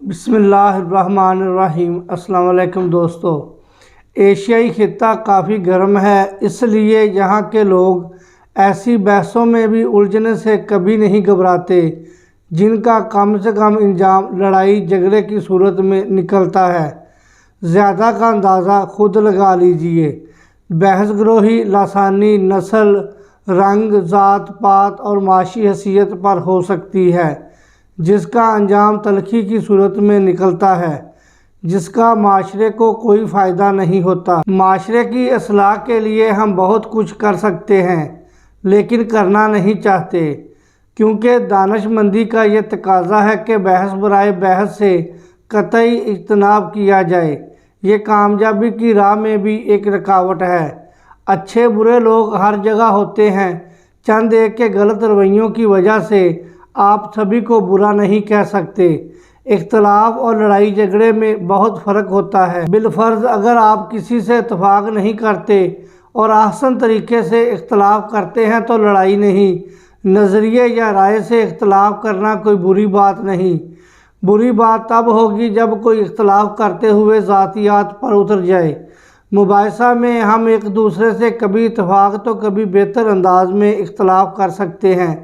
بسم اللہ الرحمن الرحیم۔ السلام علیکم دوستو۔ ایشیائی خطہ کافی گرم ہے، اس لیے یہاں کے لوگ ایسی بحثوں میں بھی الجھنے سے کبھی نہیں گھبراتے جن کا کم سے کم انجام لڑائی جھگڑے کی صورت میں نکلتا ہے۔ زیادہ کا اندازہ خود لگا لیجئے۔ بحث گروہی لسانی نسل، رنگ، ذات پات اور معاشی حیثیت پر ہو سکتی ہے، جس کا انجام تلخی کی صورت میں نکلتا ہے، جس کا معاشرے کو کوئی فائدہ نہیں ہوتا۔ معاشرے کی اصلاح کے لیے ہم بہت کچھ کر سکتے ہیں، لیکن کرنا نہیں چاہتے، کیونکہ دانش مندی کا یہ تقاضا ہے کہ بحث برائے بحث سے قطعی اجتناب کیا جائے۔ یہ کامیابی کی راہ میں بھی ایک رکاوٹ ہے۔ اچھے برے لوگ ہر جگہ ہوتے ہیں، چند ایک کے غلط رویوں کی وجہ سے آپ سبھی کو برا نہیں کہہ سکتے۔ اختلاف اور لڑائی جھگڑے میں بہت فرق ہوتا ہے۔ بالفرض اگر آپ کسی سے اتفاق نہیں کرتے اور احسن طریقے سے اختلاف کرتے ہیں تو لڑائی نہیں، نظریے یا رائے سے اختلاف کرنا کوئی بری بات نہیں۔ بری بات تب ہوگی جب کوئی اختلاف کرتے ہوئے ذاتیات پر اتر جائے۔ مباحثہ میں ہم ایک دوسرے سے کبھی اتفاق تو کبھی بہتر انداز میں اختلاف کر سکتے ہیں۔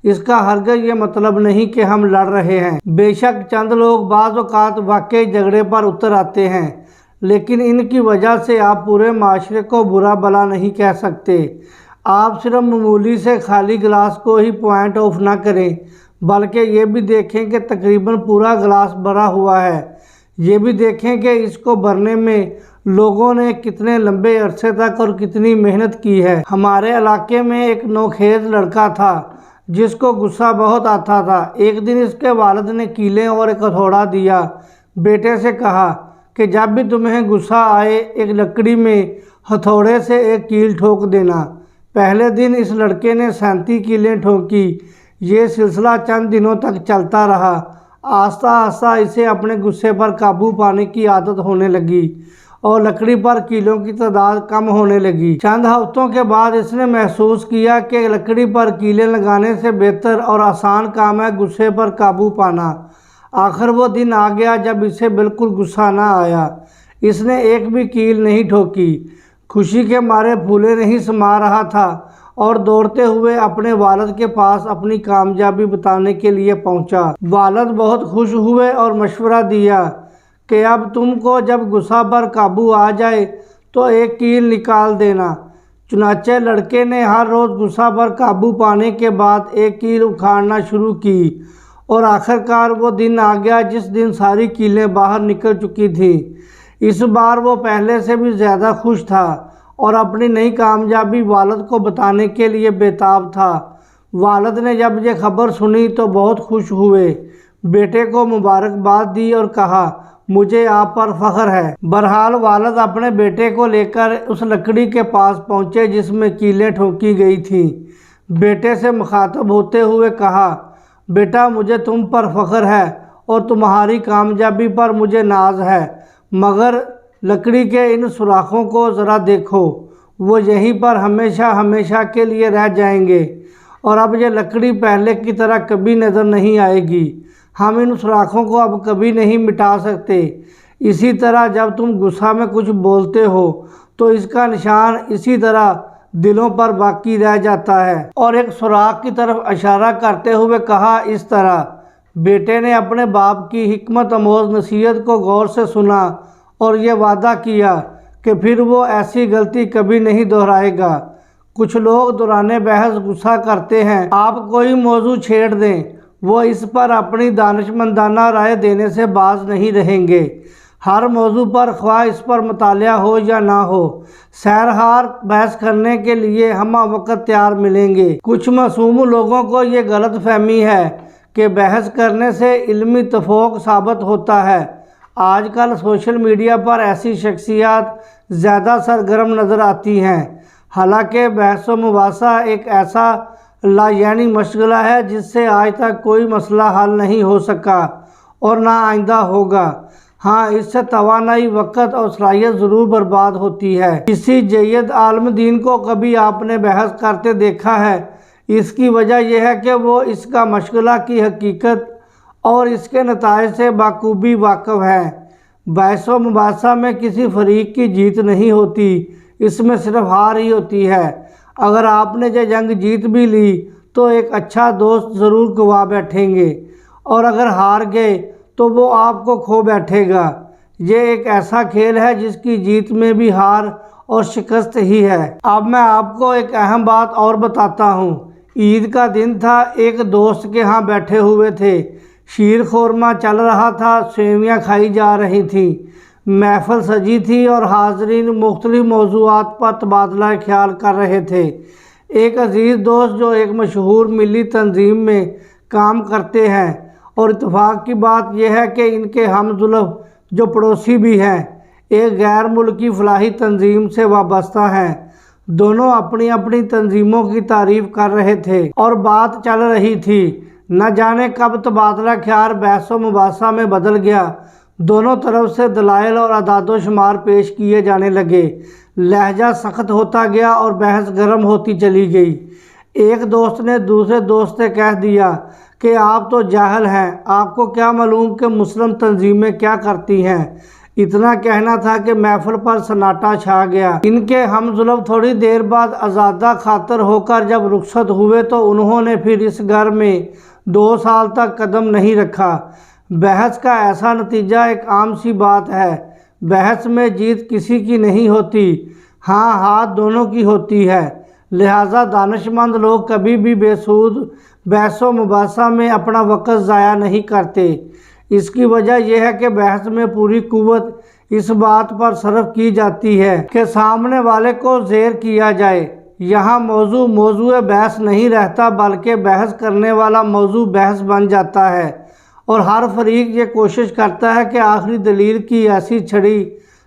اس کا ہرگز یہ مطلب نہیں کہ ہم لڑ رہے ہیں۔ بے شک چند لوگ بعض اوقات واقعی جھگڑے پر اتر آتے ہیں، لیکن ان کی وجہ سے آپ پورے معاشرے کو برا بھلا نہیں کہہ سکتے۔ آپ صرف معمولی سے خالی گلاس کو ہی پوائنٹ آف نہ کریں، بلکہ یہ بھی دیکھیں کہ تقریباً پورا گلاس بھرا ہوا ہے۔ یہ بھی دیکھیں کہ اس کو بھرنے میں لوگوں نے کتنے لمبے عرصے تک اور کتنی محنت کی ہے۔ ہمارے علاقے میں ایک نوخیز لڑکا تھا جس کو غصہ بہت آتا تھا۔ ایک دن اس کے والد نے کیلیں اور ایک ہتھوڑا دیا۔ بیٹے سے کہا کہ جب بھی تمہیں غصہ آئے ایک لکڑی میں ہتھوڑے سے ایک کیل ٹھوک دینا۔ پہلے دن اس لڑکے نے 37 کیلیں ٹھوکی۔ یہ سلسلہ چند دنوں تک چلتا رہا۔ آہستہ آہستہ اسے اپنے غصے پر قابو پانے کی عادت ہونے لگی اور لکڑی پر کیلوں کی تعداد کم ہونے لگی۔ چند ہفتوں کے بعد اس نے محسوس کیا کہ لکڑی پر کیلیں لگانے سے بہتر اور آسان کام ہے غصے پر قابو پانا۔ آخر وہ دن آ گیا جب اسے بالکل غصہ نہ آیا۔ اس نے ایک بھی کیل نہیں ٹھوکی۔ خوشی کے مارے پھولے نہیں سما رہا تھا اور دوڑتے ہوئے اپنے والد کے پاس اپنی کامیابی بتانے کے لیے پہنچا۔ والد بہت خوش ہوئے اور مشورہ دیا کہ اب تم کو جب غصہ پر قابو آ جائے تو ایک کیل نکال دینا۔ چنانچہ لڑکے نے ہر روز غصہ پر قابو پانے کے بعد ایک کیل اکھاڑنا شروع کی اور آخرکار وہ دن آ گیا جس دن ساری کیلیں باہر نکل چکی تھیں۔ اس بار وہ پہلے سے بھی زیادہ خوش تھا اور اپنی نئی کامیابی والد کو بتانے کے لیے بےتاب تھا۔ والد نے جب یہ خبر سنی تو بہت خوش ہوئے، بیٹے کو مبارکباد دی اور کہا مجھے آپ پر فخر ہے۔ بہرحال والد اپنے بیٹے کو لے کر اس لکڑی کے پاس پہنچے جس میں کیلیں ٹھوکی گئی تھیں۔ بیٹے سے مخاطب ہوتے ہوئے کہا بیٹا مجھے تم پر فخر ہے اور تمہاری کامیابی پر مجھے ناز ہے، مگر لکڑی کے ان سوراخوں کو ذرا دیکھو، وہ یہیں پر ہمیشہ ہمیشہ کے لیے رہ جائیں گے اور اب یہ لکڑی پہلے کی طرح کبھی نظر نہیں آئے گی۔ ہم ان سوراخوں کو اب کبھی نہیں مٹا سکتے۔ اسی طرح جب تم غصہ میں کچھ بولتے ہو تو اس کا نشان اسی طرح دلوں پر باقی رہ جاتا ہے۔ اور ایک سوراخ کی طرف اشارہ کرتے ہوئے کہا اس طرح۔ بیٹے نے اپنے باپ کی حکمت آموز نصیحت کو غور سے سنا اور یہ وعدہ کیا کہ پھر وہ ایسی غلطی کبھی نہیں دہرائے گا۔ کچھ لوگ دوران بحث غصہ کرتے ہیں، آپ کوئی موضوع چھیڑ دیں، وہ اس پر اپنی دانشمندانہ رائے دینے سے باز نہیں رہیں گے۔ ہر موضوع پر خواہ اس پر مطالعہ ہو یا نہ ہو، سحرہار بحث کرنے کے لیے ہم وقت تیار ملیں گے۔ کچھ معصوم لوگوں کو یہ غلط فہمی ہے کہ بحث کرنے سے علمی تفوق ثابت ہوتا ہے۔ آج کل سوشل میڈیا پر ایسی شخصیات زیادہ سرگرم نظر آتی ہیں، حالانکہ بحث و مباحثہ ایک ایسا لایعنی مشغلہ ہے جس سے آج تک کوئی مسئلہ حل نہیں ہو سکا اور نہ آئندہ ہوگا۔ ہاں، اس سے توانائی، وقت اور صلاحیت ضرور برباد ہوتی ہے۔ کسی جید عالم دین کو کبھی آپ نے بحث کرتے دیکھا ہے؟ اس کی وجہ یہ ہے کہ وہ اس کا مشغلہ کی حقیقت اور اس کے نتائج سے بخوبی واقف ہیں۔ بحث و مباحثہ میں کسی فریق کی جیت نہیں ہوتی، اس میں صرف ہار ہی ہوتی ہے۔ اگر آپ نے یہ جنگ جیت بھی لی تو ایک اچھا دوست ضرور گوا بیٹھیں گے، اور اگر ہار گئے تو وہ آپ کو کھو بیٹھے گا۔ یہ ایک ایسا کھیل ہے جس کی جیت میں بھی ہار اور شکست ہی ہے۔ اب میں آپ کو ایک اہم بات اور بتاتا ہوں۔ عید کا دن تھا، ایک دوست کے ہاں بیٹھے ہوئے تھے، شیر خورمہ چل رہا تھا، سیویاں کھائی جا رہی تھیں، محفل سجی تھی اور حاضرین مختلف موضوعات پر تبادلہ خیال کر رہے تھے۔ ایک عزیز دوست جو ایک مشہور ملی تنظیم میں کام کرتے ہیں، اور اتفاق کی بات یہ ہے کہ ان کے ہم زلف جو پڑوسی بھی ہیں، ایک غیر ملکی فلاحی تنظیم سے وابستہ ہیں، دونوں اپنی اپنی تنظیموں کی تعریف کر رہے تھے اور بات چل رہی تھی۔ نہ جانے کب تبادلہ خیال بحث و مباحثہ میں بدل گیا، دونوں طرف سے دلائل اور اعداد و شمار پیش کیے جانے لگے، لہجہ سخت ہوتا گیا اور بحث گرم ہوتی چلی گئی۔ ایک دوست نے دوسرے دوست سے کہہ دیا کہ آپ تو جاہل ہیں، آپ کو کیا معلوم کہ مسلم تنظیمیں کیا کرتی ہیں۔ اتنا کہنا تھا کہ محفل پر سناٹا چھا گیا۔ ان کے ہم زلف تھوڑی دیر بعد آزادہ خاطر ہو کر جب رخصت ہوئے تو انہوں نے پھر اس گھر میں 2 سال تک قدم نہیں رکھا۔ بحث کا ایسا نتیجہ ایک عام سی بات ہے، بحث میں جیت کسی کی نہیں ہوتی، ہاں ہاتھ دونوں کی ہوتی ہے۔ لہٰذا دانش مند لوگ کبھی بھی بے سود بحث و مباحثہ میں اپنا وقت ضائع نہیں کرتے۔ اس کی وجہ یہ ہے کہ بحث میں پوری قوت اس بات پر صرف کی جاتی ہے کہ سامنے والے کو زیر کیا جائے۔ یہاں موضوع بحث نہیں رہتا، بلکہ بحث کرنے والا موضوع بحث بن جاتا ہے، اور ہر فریق یہ کوشش کرتا ہے کہ آخری دلیل کی ایسی چھڑی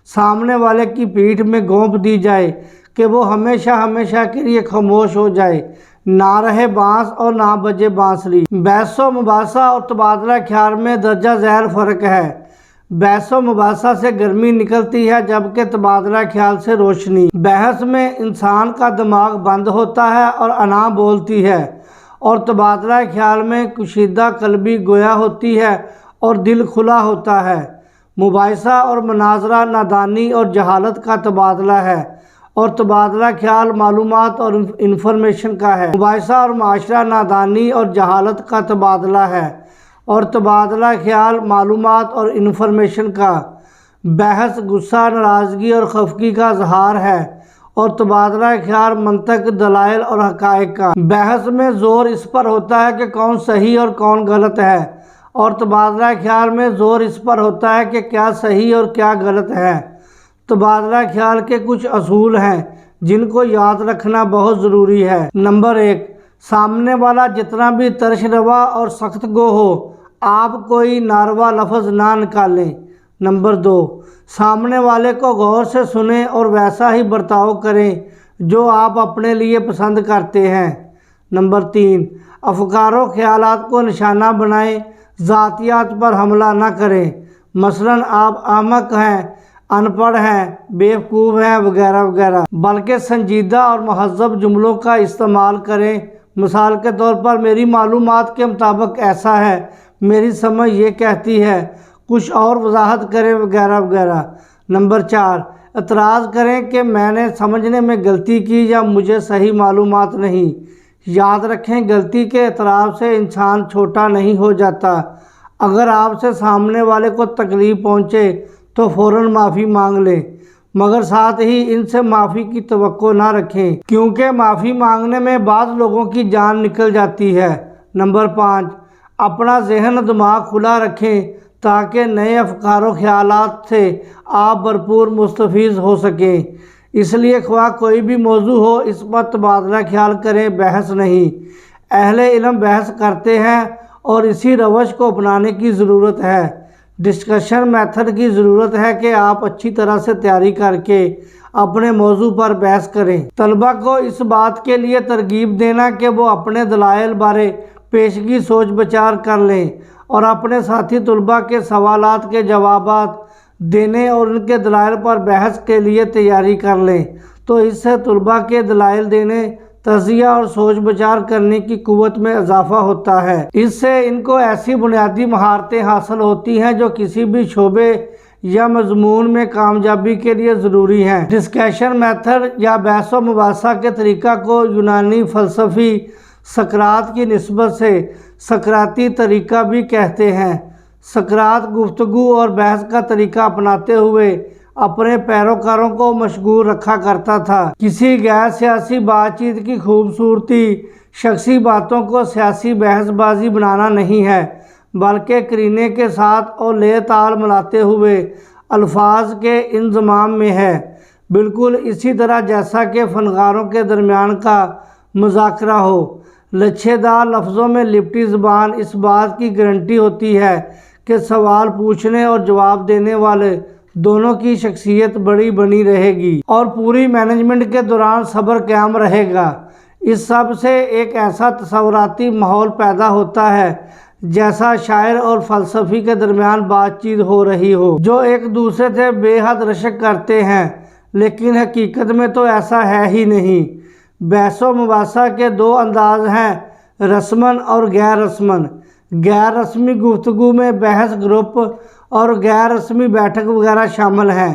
سامنے والے کی پیٹھ میں گھونپ دی جائے کہ وہ ہمیشہ کے لیے خاموش ہو جائے، نہ رہے بانس اور نہ بجے بانسری۔ بحث و مباحثہ اور تبادلہ خیال میں درجہ ذیل فرق ہے۔ بحث و مباحثہ سے گرمی نکلتی ہے جبکہ تبادلہ خیال سے روشنی۔ بحث میں انسان کا دماغ بند ہوتا ہے اور انا بولتی ہے، اور تبادلہ خیال میں کشیدہ قلبی گویا ہوتی ہے اور دل کھلا ہوتا ہے۔ مباحثہ اور مناظرہ نادانی اور جہالت کا تبادلہ ہے، اور تبادلہ خیال معلومات اور انفارمیشن کا ہے۔ مباحثہ اور معاشرہ نادانی اور جہالت کا تبادلہ ہے، اور تبادلہ خیال معلومات اور انفارمیشن کا۔ بحث غصہ، ناراضگی اور خفگی کا اظہار ہے، اور تبادلہ خیال منطق، دلائل اور حقائق کا۔ بحث میں زور اس پر ہوتا ہے کہ کون صحیح اور کون غلط ہے، اور تبادلہ خیال میں زور اس پر ہوتا ہے کہ کیا صحیح اور کیا غلط ہے۔ تبادلہ خیال کے کچھ اصول ہیں جن کو یاد رکھنا بہت ضروری ہے۔ نمبر 1، سامنے والا جتنا بھی ترش روا اور سخت گو ہو، آپ کوئی ناروا لفظ نہ نکالیں۔ نمبر 2، سامنے والے کو غور سے سنیں اور ویسا ہی برتاؤ کریں جو آپ اپنے لیے پسند کرتے ہیں۔ نمبر 3، افکار و خیالات کو نشانہ بنائیں، ذاتیات پر حملہ نہ کریں، مثلاً آپ احمق ہیں، ان پڑھ ہیں، بیوقوف ہیں وغیرہ وغیرہ، بلکہ سنجیدہ اور مہذب جملوں کا استعمال کریں۔ مثال کے طور پر، میری معلومات کے مطابق ایسا ہے، میری سمجھ یہ کہتی ہے، کچھ اور وضاحت کریں وغیرہ وغیرہ۔ نمبر 4، اعتراض کریں کہ میں نے سمجھنے میں غلطی کی یا مجھے صحیح معلومات نہیں۔ یاد رکھیں، غلطی کے اعتراف سے انسان چھوٹا نہیں ہو جاتا۔ اگر آپ سے سامنے والے کو تکلیف پہنچے تو فوراً معافی مانگ لیں، مگر ساتھ ہی ان سے معافی کی توقع نہ رکھیں، کیونکہ معافی مانگنے میں بعض لوگوں کی جان نکل جاتی ہے۔ نمبر 5، اپنا ذہن و دماغ کھلا رکھیں تاکہ نئے افکار و خیالات سے آپ بھرپور مستفیض ہو سکیں۔ اس لیے خواہ کوئی بھی موضوع ہو، اس پر تبادلہ خیال کریں، بحث نہیں۔ اہل علم بحث کرتے ہیں اور اسی روش کو اپنانے کی ضرورت ہے۔ ڈسکشن میتھڈ کی ضرورت ہے کہ آپ اچھی طرح سے تیاری کر کے اپنے موضوع پر بحث کریں۔ طلبہ کو اس بات کے لیے ترغیب دینا کہ وہ اپنے دلائل بارے پیشگی سوچ بچار کر لیں اور اپنے ساتھی طلبہ کے سوالات کے جوابات دینے اور ان کے دلائل پر بحث کے لیے تیاری کر لیں، تو اس سے طلبہ کے دلائل دینے، تجزیہ اور سوچ بچار کرنے کی قوت میں اضافہ ہوتا ہے۔ اس سے ان کو ایسی بنیادی مہارتیں حاصل ہوتی ہیں جو کسی بھی شعبے یا مضمون میں کامیابی کے لیے ضروری ہیں۔ ڈسکشن میتھڈ یا بحث و مباحثہ کے طریقہ کو یونانی فلسفی سقراط کی نسبت سے سقراطی طریقہ بھی کہتے ہیں۔ سقراط گفتگو اور بحث کا طریقہ اپناتے ہوئے اپنے پیروکاروں کو مشغول رکھا کرتا تھا۔ کسی غیر سیاسی بات چیت کی خوبصورتی شخصی باتوں کو سیاسی بحث بازی بنانا نہیں ہے، بلکہ قرینے کے ساتھ اور لے تال ملاتے ہوئے الفاظ کے انضمام میں ہے، بالکل اسی طرح جیسا کہ فنکاروں کے درمیان کا مذاکرہ ہو۔ لچھے دار لفظوں میں لپٹی زبان اس بات کی گارنٹی ہوتی ہے کہ سوال پوچھنے اور جواب دینے والے دونوں کی شخصیت بڑی بنی رہے گی اور پوری مینجمنٹ کے دوران صبر قائم رہے گا۔ اس سب سے ایک ایسا تصوراتی ماحول پیدا ہوتا ہے جیسا شاعر اور فلسفی کے درمیان بات چیت ہو رہی ہو، جو ایک دوسرے سے بے حد رشک کرتے ہیں، لیکن حقیقت میں تو ایسا ہے ہی نہیں۔ بحث و مباحثہ کے دو انداز ہیں، رسمن اور غیر رسمن۔ غیر رسمی گفتگو میں بحث گروپ اور غیر رسمی بیٹھک وغیرہ شامل ہیں،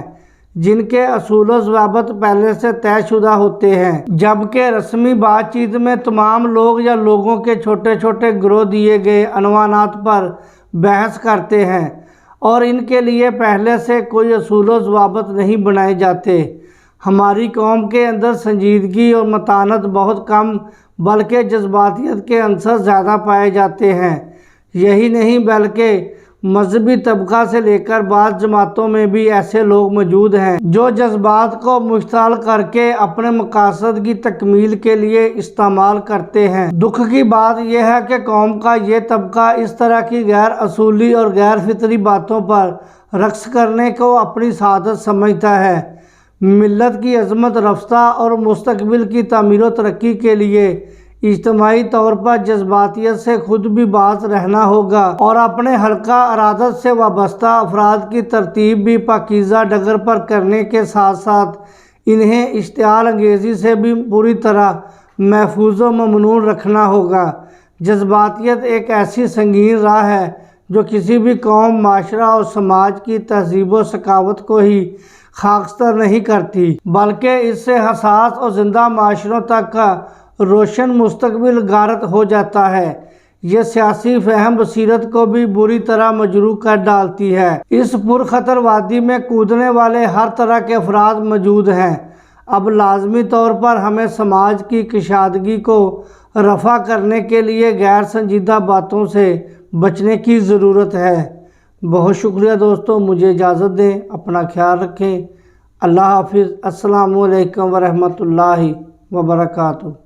جن کے اصول و ضوابط پہلے سے طے شدہ ہوتے ہیں، جبکہ رسمی بات چیت میں تمام لوگ یا لوگوں کے چھوٹے چھوٹے گروہ دیے گئے عنوانات پر بحث کرتے ہیں اور ان کے لیے پہلے سے کوئی اصول و ضوابط نہیں بنائے جاتے۔ ہماری قوم کے اندر سنجیدگی اور متانت بہت کم بلکہ جذباتیت کے عنصر زیادہ پائے جاتے ہیں۔ یہی نہیں بلکہ مذہبی طبقہ سے لے کر بعض جماعتوں میں بھی ایسے لوگ موجود ہیں جو جذبات کو مشتعل کر کے اپنے مقاصد کی تکمیل کے لیے استعمال کرتے ہیں۔ دکھ کی بات یہ ہے کہ قوم کا یہ طبقہ اس طرح کی غیر اصولی اور غیر فطری باتوں پر رقص کرنے کو اپنی سعادت سمجھتا ہے۔ ملت کی عظمت رفتہ اور مستقبل کی تعمیر و ترقی کے لیے اجتماعی طور پر جذباتیت سے خود بھی باز رہنا ہوگا اور اپنے حلقہ ارادت سے وابستہ افراد کی ترتیب بھی پاکیزہ ڈگر پر کرنے کے ساتھ ساتھ انہیں اشتعال انگیزی سے بھی پوری طرح محفوظ و ممنوع رکھنا ہوگا۔ جذباتیت ایک ایسی سنگین راہ ہے جو کسی بھی قوم، معاشرہ اور سماج کی تہذیب و ثقافت کو ہی خاکستر نہیں کرتی، بلکہ اس سے حساس اور زندہ معاشروں تک کا روشن مستقبل غارت ہو جاتا ہے۔ یہ سیاسی فہم بصیرت کو بھی بری طرح مجروح کر ڈالتی ہے۔ اس پرخطر وادی میں کودنے والے ہر طرح کے افراد موجود ہیں۔ اب لازمی طور پر ہمیں سماج کی کشادگی کو رفع کرنے کے لیے غیر سنجیدہ باتوں سے بچنے کی ضرورت ہے۔ بہت شکریہ دوستو، مجھے اجازت دیں، اپنا خیال رکھیں۔ اللہ حافظ۔ السلام علیکم ورحمۃ اللہ وبرکاتہ۔